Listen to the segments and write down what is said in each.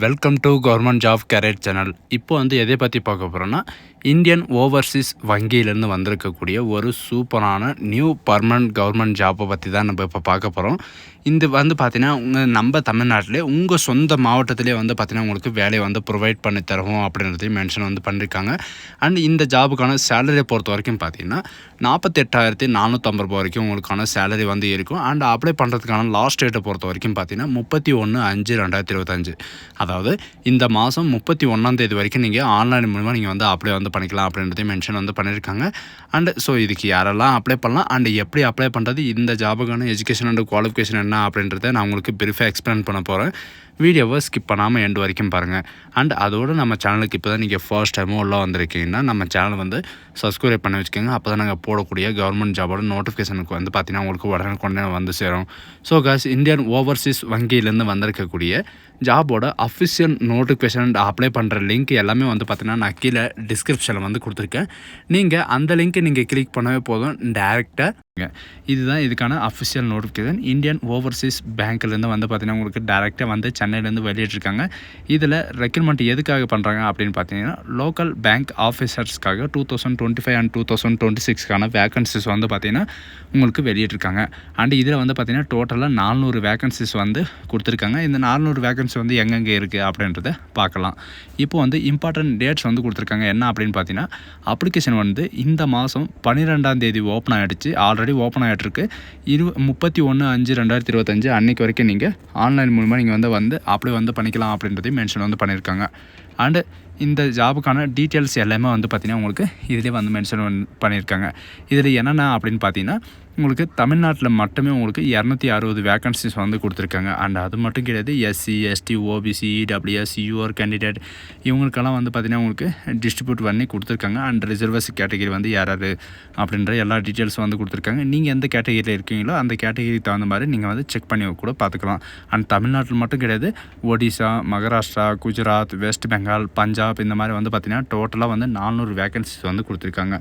Welcome to government job career channel. இப்போ எதை பற்றி பார்க்க போகிறோன்னா, இந்தியன் ஓவர்சீஸ் வங்கியிலேருந்து வந்திருக்கக்கூடிய ஒரு சூப்பரான நியூ பர்மனன்ட் கவர்மெண்ட் ஜாப்பை பற்றி தான் நம்ம இப்போ பார்க்க போகிறோம். இது பார்த்தீங்கன்னா நம்ம தமிழ்நாட்டிலே உங்கள் சொந்த மாவட்டத்திலே பார்த்தீங்கன்னா உங்களுக்கு வேலையை ப்ரொவைட் பண்ணி தருவோம் அப்படின்றதையும் மென்ஷன் பண்ணியிருக்காங்க. அண்ட் இந்த ஜாபுக்கான சேலரியை பொறுத்த வரைக்கும் பார்த்தீங்கன்னா 48,450 ரூபா வரைக்கும் உங்களுக்கான சேலரி இருக்கும். அண்ட் அப்ளை பண்ணுறதுக்கான லாஸ்ட் டேட்டை பொறுத்த வரைக்கும் பார்த்தீங்கன்னா 31/5/2025. அதாவது இந்த மாதம் 31ஆம் தேதி வரைக்கும் நீங்கள் ஆன்லைன் மூலமாக நீங்கள் அப்ளை பண்ணிக்கலாம் அப்படின்றதையும் மென்ஷன் பண்ணியிருக்காங்க. அண்டு ஸோ இதுக்கு யாரெல்லாம் அப்ளை பண்ணலாம் அண்ட் எப்படி அப்ளை பண்ணுறது, இந்த ஜாபுக்கான எஜுகேஷன் அண்ட் குவாலிஃபிகேஷன் என்ன அப்படின்றத நான் உங்களுக்கு பிரீஃபாக எக்ஸ்பிளைன் பண்ண போகிறேன். வீடியோவை ஸ்கிப் பண்ணாமல் எண்டு வரைக்கும் பாருங்கள். அண்ட் அதோடு நம்ம சேனலுக்கு இப்போ தான் நீங்கள் ஃபர்ஸ்ட் டைமும் உள்ள வந்திருக்கீங்கன்னா நம்ம சேனல் சப்ஸ்கிரைப் பண்ணி வச்சுக்கோங்க. அப்போ தான் நாங்கள் போடக்கூடிய கவர்மெண்ட் ஜாபோட நோட்டிஃபிகேஷனுக்கு பார்த்தீங்கன்னா உங்களுக்கு உடனே சேரும். ஸோ காஸ் இந்தியன் ஓவர்சீஸ் வங்கியிலேருந்து வந்திருக்கக்கூடிய ஜாபோட அஃபிஷியல் நோட்டிஃபிகேஷன் அப்ளை பண்ணுற லிங்க் எல்லாமே பார்த்தீங்கன்னா நான் கீழே டிஸ்கிரிப்ஷனில் கொடுத்துருக்கேன். நீங்கள் அந்த லிங்க்கை நீங்கள் கிளிக் பண்ணவே போதும், டேரெக்டாக இதுதான் இதுக்கான அஃபிஷியல் நோட்டிஃபிகேஷன். இந்தியன் ஓவர்சீஸ் பேங்க்லேருந்து பார்த்தீங்கன்னா உங்களுக்கு டேரெக்டாக சென்னையிலேருந்து வெளியிட்டிருக்காங்க. இதில் ரெக்ரூட்மெண்ட் எதுக்காக பண்ணுறாங்க அப்படின்னு பார்த்தீங்கன்னா லோக்கல் பேங்க் ஆஃபீஸர்ஸ்க்காக 2025 அண்ட் 2026க்கான வேகன்சிஸ் பார்த்தீங்கன்னா உங்களுக்கு வெளியிட்டிருக்காங்க. அண்ட் இதில் பார்த்தீங்கன்னா டோட்டலாக 400 வேகன்சிஸ் கொடுத்துருக்காங்க. இந்த 400 வேகன்சி எங்கெங்கே இருக்குது அப்படின்றத பார்க்கலாம். இப்போ இம்பார்ட்டன்ட் டேட்ஸ் கொடுத்துருக்காங்க. என்ன அப்படின்னு பார்த்தீங்கன்னா அப்ளிகேஷன் இந்த மாதம் 12ஆம் தேதி ஓப்பன் ஆகிடுச்சு, ஆல்ரெடி ஓப்பன் ஆகிட்டுருக்கு. 31/5/2025 அன்றைக்கு வரைக்கும் நீங்கள் ஆன்லைன் மூலமாக நீங்கள் அப்ளை பண்ணிக்கலாம் அப்படின்றதையும் மென்ஷன் பண்ணியிருக்காங்க. அண்டு இந்த ஜாபுக்கான டீட்டெயில்ஸ் எல்லாமே பார்த்தீங்கன்னா உங்களுக்கு இதிலே மென்ஷன் பண்ணியிருக்காங்க. இதில் என்னென்ன அப்படின்னு பார்த்தீங்கன்னா உங்களுக்கு தமிழ்நாட்டில் மட்டுமே உங்களுக்கு 260 வேகன்சிஸ் கொடுத்துருக்காங்க. அண்ட் அது மட்டும் கிடையாது, SC, ST, OBC, EWS, UR candidate இவங்களுக்கெல்லாம் பார்த்தீங்கன்னா உங்களுக்கு டிஸ்ட்ரிபியூட் பண்ணி கொடுத்துருக்காங்க. அண்ட் ரிசர்வஸ் கேட்டகரி யார் அப்படின்ற எல்லா டீட்டெயில்ஸ் கொடுத்துருக்காங்க. நீங்கள் எந்த கேட்டகரியில் இருக்கீங்களோ அந்த கேட்டகரிக்கு தகுந்த மாதிரி நீங்கள் செக் பண்ணி கூட பார்த்துக்கலாம். அண்ட் தமிழ்நாட்டில் மட்டும் கிடையாது, ஒடிசா, மகாராஷ்டிரா, குஜராத், வெஸ்ட் பெங்கால், பஞ்சாப் இந்த மாதிரி பார்த்தீங்கன்னா டோட்டலாக 400 வேகன்சிஸ் கொடுத்துருக்காங்க.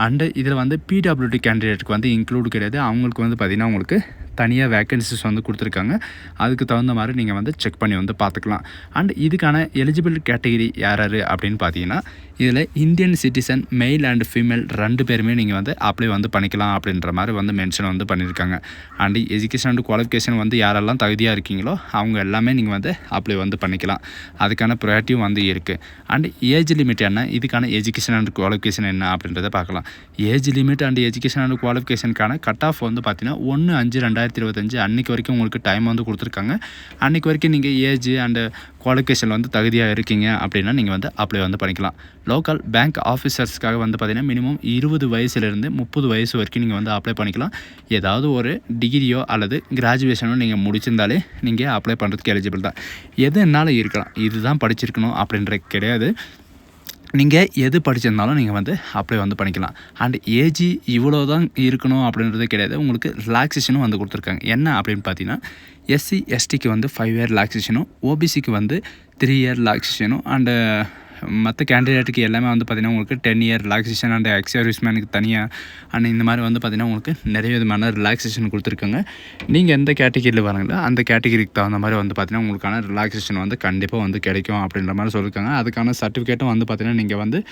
அண்டு இதில் பிடபிள்யூடி கேண்டிடேட்டுக்கு இன்க்ளூட் கிடையாது. அவங்களுக்கு பார்த்தீங்கன்னா உங்களுக்கு தனியாக வேக்கன்சிஸ் கொடுத்துருக்காங்க. அதுக்கு தகுந்த மாதிரி நீங்கள் செக் பண்ணி பார்த்துக்கலாம். அண்ட் இதுக்கான எலிஜிபிள் கேட்டகிரி யார் அப்படின்னு பார்த்தீங்கன்னா இதில் Indian citizen mail and female 2 பேருமே நீங்கள் அப்ளை பண்ணிக்கலாம் அப்படின்ற மாதிரி மென்ஷன் பண்ணியிருக்காங்க. அண்ட் எஜுகேஷன் அண்ட் குவாலிஃபிகேஷன் யாரெல்லாம் தகுதியாக இருக்கீங்களோ அவங்க எல்லாமே நீங்கள் அப்ளை பண்ணிக்கலாம். அதுக்கான ப்ரையாரிட்டியும் இருக்குது. அண்ட் ஏஜ் லிமிட் என்ன, இதுக்கான எஜுகேஷன் அண்ட் குவாலிஃபிகேஷன் என்ன அப்படின்றத பார்க்கலாம். Age limit and education and குவாலிஃபிகேஷனுக்கான கட் ஆஃப் பார்த்தீங்கன்னா 1/5/2025 அன்றைக்கு வரைக்கும் உங்களுக்கு டைம் கொடுத்துருக்காங்க. அன்றைக்கு வரைக்கும் நீங்கள் ஏஜ் அண்டு குவாலிஃபிகேஷன் தகுதியாக இருக்கீங்க அப்படின்னா நீங்கள் அப்ளை பண்ணிக்கலாம். லோக்கல் பேங்க் ஆஃபீஸர்ஸ்க்காக பார்த்தீங்கன்னா மினிமம் 20 வயசுலேருந்து 30 வயசு வரைக்கும் நீங்கள் அப்ளை பண்ணிக்கலாம். ஏதாவது ஒரு டிகிரியோ அல்லது கிராஜுவேஷனோ நீங்கள் முடிச்சிருந்தாலே நீங்கள் அப்ளை பண்ணுறதுக்கு எலிஜிபிள் தான். எதுனாலும் இருக்கலாம், இதுதான் படிச்சிருக்கணும் அப்படின்ற கிடையாது. நீங்கள் எது படிச்சிருந்தாலும் நீங்கள் அப்ளை பண்ணிக்கலாம். அண்ட் ஏஜ் இவ்வளோ தான் இருக்கணும் அப்படின்றது கிடையாது. உங்களுக்கு ரிலாக்ஸேஷனும் கொடுத்துருக்காங்க. என்ன அப்படின்னு பார்த்தீங்கன்னா எஸ்சி, எஸ்டிக்கு 5 இயர் ரிலாக்ஸேஷனும், ஓபிசிக்கு 3 இயர் ரிலாக்ஸேஷனும், அண்டு மற்ற கேண்டிடேட்டுக்கு எல்லாமே பார்த்தீங்கன்னா உங்களுக்கு 10 இயர் ரிலாக்ஸேஷன் அண்ட் எக்ஸ் சர்வீஸ்மேனுக்கு தனியாக அண்ட் இந்த மாதிரி பார்த்தீங்கன்னா உங்களுக்கு நிறைய விதமான ரிலாக்ஸேஷன் கொடுத்துருக்காங்க. நீங்கள் எந்த கேட்டகிரியில் வரீங்களோ அந்த கேட்டகிரிக்கு தகுந்த மாதிரி பார்த்தீங்கன்னா உங்களுக்கான ரிலாக்ஸேஷன் கண்டிப்பாக கிடைக்கும் அப்படின்ற மாதிரி சொல்லியிருக்காங்க. அதுக்கான சர்டிஃபிகேட்டும் பார்த்தீங்கன்னா நீங்கள்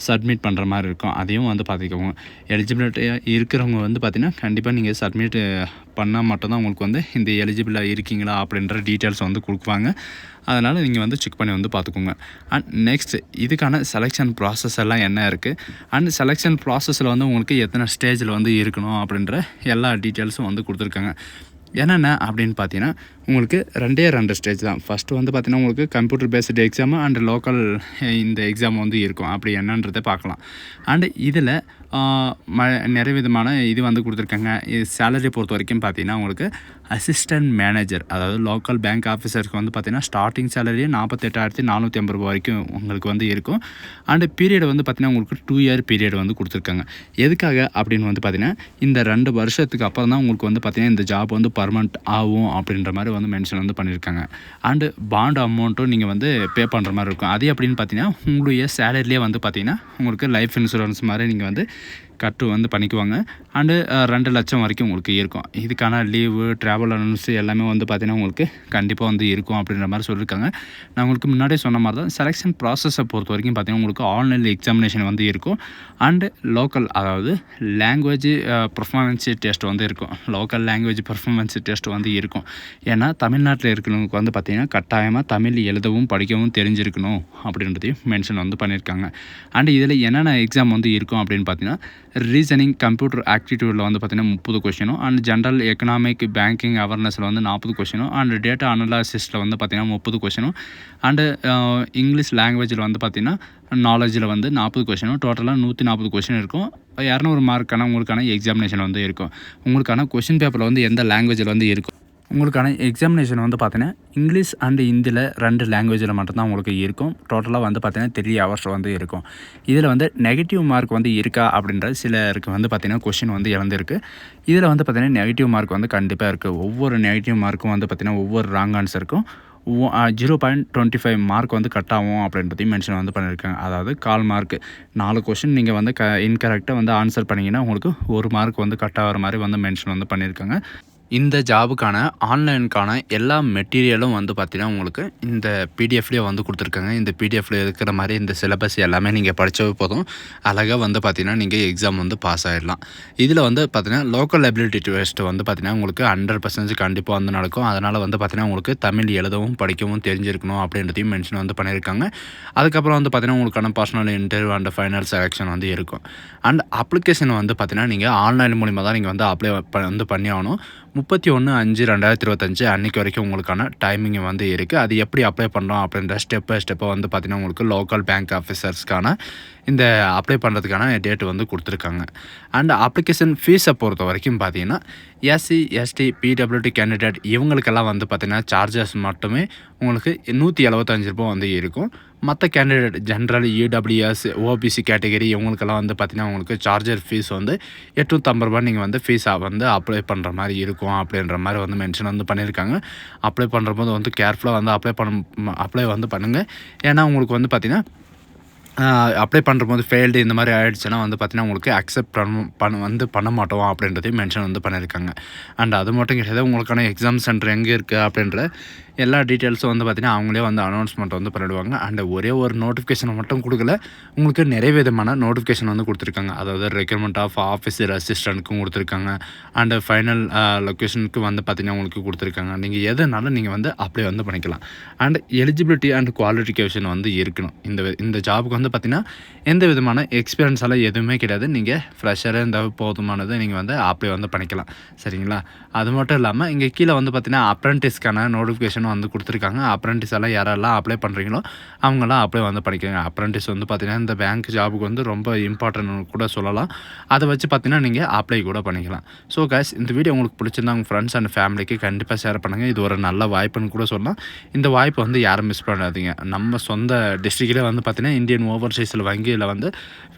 சப்மிட் பண்ணுற மாதிரி இருக்கும். அதையும் பார்த்துக்கோங்க. எலிஜிபிலிட்டி இருக்கிறவங்க பார்த்தீங்கன்னா கண்டிப்பாக நீங்கள் சப்மிட் பண்ணால் மட்டும்தான் உங்களுக்கு இந்த எலிஜிபிளாக இருக்கீங்களா அப்படின்ற டீட்டெயில்ஸ் கொடுக்குவாங்க. அதனால் நீங்கள் செக் பண்ணி பார்த்துக்கோங்க. அண்ட் நெக்ஸ்ட் இதுக்கான செலெக்ஷன் ப்ராசஸ் எல்லாம் என்ன இருக்குது, அண்ட் செலெக்ஷன் ப்ராசஸில் உங்களுக்கு எத்தனை ஸ்டேஜில் இருக்கணும் அப்படின்ற எல்லா டீட்டெயில்ஸும் கொடுத்துருக்காங்க. என்னென்ன அப்படின்னு பார்த்தீங்கன்னா உங்களுக்கு 2 ஸ்டேஜ் தான். ஃபஸ்ட்டு பார்த்தீங்கன்னா உங்களுக்கு computer based exam and local இந்த எக்ஸாம் இருக்கும். அப்படி என்னன்றதை பார்க்கலாம். அண்டு இதில் நிறைய விதமான இது கொடுத்துருக்காங்க. இது சேலரி பொறுத்த வரைக்கும் பார்த்தீங்கன்னா உங்களுக்கு அசிஸ்டன்ட் மேனேஜர், அதாவது லோக்கல் பேங்க் ஆஃபீஸருக்கு பார்த்தீங்கன்னா ஸ்டார்டிங் சேலரியே 48,450 ரூபா வரைக்கும் உங்களுக்கு இருக்கும். அண்டு பீரியட் பார்த்தீங்கன்னா உங்களுக்கு 2 இயர் பீரியட் கொடுத்துருக்காங்க. எதுக்காக அப்படின்னு பார்த்தீங்கன்னா இந்த 2 வருஷத்துக்கு அப்புறம் தான் உங்களுக்கு பார்த்தீங்கன்னா இந்த ஜாப் பர்மனெண்ட் ஆகும் அப்படின்ற மாதிரி மென்ஷன் பண்ணியிருக்காங்க. அண்டு பாண்ட் அமௌண்ட்டும் நீங்கள் பே பண்ணுற மாதிரி இருக்கும். அது அப்படின்னு பார்த்தீங்கன்னா உங்களுடைய சேலரிலே பார்த்தீங்கன்னா உங்களுக்கு லைஃப் இன்சூரன்ஸ் மாதிரி நீங்கள் கட்டு வந்து பண்ணிக்குவாங்க. அண்டு 2 லட்சம் வரைக்கும் உங்களுக்கு இருக்கும். இதுக்கான லீவு, ட்ராவல் அலவன்ஸ் எல்லாமே வந்து பார்த்திங்கன்னா உங்களுக்கு கண்டிப்பாக வந்து இருக்கும் அப்படின்ற மாதிரி சொல்லியிருக்காங்க. நான் உங்களுக்கு முன்னாடியே சொன்ன மாதிரி தான் செலெக்ஷன் ப்ராசஸை பொறுத்த வரைக்கும் பார்த்திங்கன்னா உங்களுக்கு ஆன்லைன் எக்ஸாமினேஷன் வந்து இருக்கும். அண்டு லோக்கல் அதாவது லாங்குவேஜ் பர்ஃபார்மன்ஸ் டெஸ்ட் வந்து இருக்கும். லோக்கல் லாங்குவேஜ் பர்ஃபார்மன்ஸ் டெஸ்ட் வந்து இருக்கும். ஏன்னா தமிழ்நாட்டில் இருக்கிறவங்களுக்கு வந்து பார்த்திங்கன்னா கட்டாயமாக தமிழ் எழுதவும் படிக்கவும் தெரிஞ்சிருக்கணும் அப்படின்றதையும் மென்ஷன் வந்து பண்ணியிருக்காங்க. அண்டு இதில் என்னென்ன எக்ஸாம் வந்து இருக்கும் அப்படின்னு பார்த்தீங்கன்னா ரீசனிங், கம்ப்யூட்டர் ஆக்டிடியூடில் வந்து பார்த்திங்கன்னா 30 கொஷினும், அண்ட் ஜென்ரல் எக்கனாமிக், பேங்கிங் அவேர்னஸில் வந்து 40 கொஷினும், அண்ட் டேட்டா அனலாசிஸில் வந்து பார்த்திங்கன்னா 30 கொஷினும், அண்டு இங்கிலீஷ் லாங்குவேஜில் வந்து பார்த்திங்கன்னா நாலேஜில் வந்து 40 கொஷினும், டோட்டலாக 140 கொஷின் இருக்கும். 200 மார்க்கான உங்களுக்கான எக்ஸாமினேஷன் வந்து இருக்கும். உங்களுக்கான கொஷின் பேப்பரில் வந்து எந்த லாங்குவேஜில் வந்து இருக்கும். உங்களுக்கான எக்ஸாமினேஷன் வந்து பார்த்தீங்கன்னா இங்கிலீஷ் அண்டு ஹிந்தியில் 2 லாங்குவேஜில் மட்டும்தான் உங்களுக்கு இருக்கும். டோட்டலாக வந்து பார்த்தீங்கன்னா 3 ஹவர்ஸ் வந்து இருக்கும். இதில் வந்து நெகட்டிவ் மார்க் வந்து இருக்கா அப்படின்றது சிலருக்கு வந்து பார்த்திங்கன்னா கொஷின் வந்து இழந்திருக்கு. இதில் வந்து பார்த்திங்கன்னா நெகட்டிவ் மார்க் வந்து கண்டிப்பாக இருக்குது. ஒவ்வொரு நெகட்டிவ் மார்க்கும் வந்து பார்த்திங்கன்னா ஒவ்வொரு ராங் ஆன்சருக்கும் 0.25 மார்க் வந்து கட் ஆகும் அப்படின்றதையும் மென்ஷன் வந்து பண்ணியிருக்காங்க. அதாவது 1/4 மார்க் 4 கொஷின் நீங்கள் வந்து இன்கரெக்டாக வந்து ஆன்சர் பண்ணிங்கன்னா உங்களுக்கு 1 மார்க் வந்து கட் ஆகிற மாதிரி வந்து மென்ஷன் வந்து பண்ணியிருக்காங்க. இந்த ஜாபுக்கான ஆன்லைனுக்கான எல்லா மெட்டீரியலும் வந்து பார்த்திங்கன்னா உங்களுக்கு இந்த பிடிஎஃப்லேயே வந்து கொடுத்துருக்காங்க. இந்த பிடிஎஃப்ல இருக்கிற மாதிரி இந்த சிலபஸ் எல்லாமே நீங்கள் படித்தவே போதும், அழகாக வந்து பார்த்திங்கன்னா நீங்கள் எக்ஸாம் வந்து பாஸ் ஆகிடலாம். இதில் வந்து பார்த்திங்கன்னா லோக்கல் எபிலிட்டி டெஸ்ட் வந்து பார்த்திங்கன்னா உங்களுக்கு 100% கண்டிப்பாக வந்து நடக்கும். அதனால் வந்து பார்த்திங்கன்னா உங்களுக்கு தமிழ் எழுதவும் படிக்கவும் தெரிஞ்சிருக்கணும் அப்படின்றதையும் மென்ஷன் வந்து பண்ணியிருக்காங்க. அதுக்கப்புறம் வந்து பார்த்திங்கன்னா உங்களுக்கான personal interview and final selection வந்து இருக்கும். அண்ட் அப்ளிகேஷன் வந்து பார்த்திங்கன்னா நீங்கள் ஆன்லைன் மூலிமா தான் நீங்கள் வந்து அப்ளை வந்து பண்ணி ஆகணும். 31/5/2025 அன்றைக்கி வரைக்கும் உங்களுக்கான டைமிங் வந்து இருக்குது. அது எப்படி அப்ளை பண்ணுறோம் அப்படின்ற ஸ்டெப் பை ஸ்டெப்பாக வந்து பார்த்திங்கன்னா உங்களுக்கு லோக்கல் பேங்க் ஆஃபீஸர்ஸ்க்கான இந்த அப்ளை பண்ணுறதுக்கான டேட் வந்து கொடுத்துருக்காங்க. அண்ட் அப்ளிகேஷன் ஃபீஸை பொறுத்த வரைக்கும் பார்த்தீங்கன்னா எஸ்சி, எஸ்டி, பிடபிள்யூடி கேண்டிடேட் இவங்களுக்கெல்லாம் வந்து பார்த்திங்கன்னா சார்ஜஸ் மட்டுமே உங்களுக்கு ₹175 வந்து இருக்கும். மற்ற candidate general, EWS, OBC category இவங்களுக்கெல்லாம் வந்து பார்த்திங்கன்னா உங்களுக்கு சார்ஜர் ஃபீஸ் வந்து ₹850 நீங்கள் வந்து ஃபீஸாக வந்து அப்ளை பண்ணுற மாதிரி இருக்கும் அப்படின்ற மாதிரி வந்து மென்ஷன் வந்து பண்ணியிருக்காங்க. அப்ளை பண்ணுறபோது வந்து கேர்ஃபுல்லாக வந்து அப்ளை வந்து பண்ணுங்கள். ஏன்னா உங்களுக்கு வந்து பார்த்திங்கன்னா அப்ளை பண்ணுறபோது ஃபெயில்டு இந்த மாதிரி ஆகிடுச்சுன்னா வந்து பார்த்திங்கன்னா உங்களுக்கு அக்செப்ட் பண்ண மாட்டோம் அப்படின்றதையும் மென்ஷன் வந்து பண்ணியிருக்காங்க. அண்ட் அது மட்டும் கிடையாது, உங்களுக்கான எக்ஸாம் சென்டர் எங்கே இருக்குது அப்படின்ற எல்லா டீட்டெயில்ஸும் வந்து பார்த்திங்கன்னா அவங்களே வந்து அனௌன்ஸ்மெண்ட் வந்து பண்ணிவிடுவாங்க. அண்ட் ஒரே ஒரு நோட்டிஃபிகேஷனை மட்டும் கொடுக்கல, உங்களுக்கு நிறைய விதமான நோட்டிஃபிகேஷன் வந்து கொடுத்துருக்காங்க. அதாவது ரெக்ரூட்மெண்ட் ஆஃப் ஆஃபீஸர் அசிஸ்டண்ட்டுக்கும் கொடுத்துருக்காங்க. அண்டு ஃபைனல் லொக்கேஷனுக்கு வந்து பார்த்திங்கன்னா உங்களுக்கு கொடுத்துருக்காங்க. நீங்கள் எதுனாலும் நீங்கள் வந்து அப்ளை வந்து பண்ணிக்கலாம். அண்ட் எலிஜிபிலிட்டி அண்ட் குவாலிஃபிகேஷன் வந்து இருக்கணும். இந்த ஜாபுக்கு வந்து பார்த்திங்கன்னா எந்த விதமான எக்ஸ்பீரியன்ஸ் எல்லாம் எதுவுமே கிடையாது. நீங்கள் ஃப்ரெஷராக இருந்தால் போதுமானது, நீங்கள் வந்து அப்ளை வந்து பண்ணிக்கலாம். சரிங்களா? அது மட்டும் இல்லாமல் இங்கே கீழே வந்து பார்த்திங்கன்னா அப்ரெண்டிஸ்க்கான நோட்டிஃபிகேஷன் வந்து கொடுத்துருக்காங்க. அப்ரெண்டிஸ் எல்லாம் யாரெல்லாம் அப்ளை பண்ணுறீங்களோ அவங்களாம் அப்ளை வந்து பண்ணிக்கோங்க. அப்ரெண்டிஸ் வந்து பார்த்திங்கன்னா இந்த பேங்க் ஜாபுக்கு வந்து ரொம்ப இம்பார்ட்டன்ட் கூட சொல்லலாம். அதை வச்சு பார்த்திங்கன்னா நீங்கள் அப்ளை கூட பண்ணிக்கலாம். ஸோ கைஸ், இந்த வீடியோ உங்களுக்கு பிடிச்சிருந்தா உங்கள் ஃப்ரெண்ட்ஸ் அண்ட் ஃபேமிலிக்கு கண்டிப்பாக ஷேர் பண்ணுங்கள். இது ஒரு நல்ல வாய்ப்புன்னு கூட சொல்லலாம். இந்த வாய்ப்பு வந்து யாரும் மிஸ் பண்ணாதீங்க. நம்ம சொந்த டிஸ்ட்ரிக்டில் வந்து பார்த்திங்கன்னா இந்தியன் ஓவர்சீஸில் வங்கியில் வந்து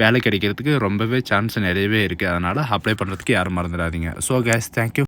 வேலை கிடைக்கிறதுக்கு ரொம்பவே சான்ஸ் நிறையவே இருக்குது. அதனால் அப்ளை பண்ணுறதுக்கு யாரும் மறந்துடாதீங்க. So guys, thank you.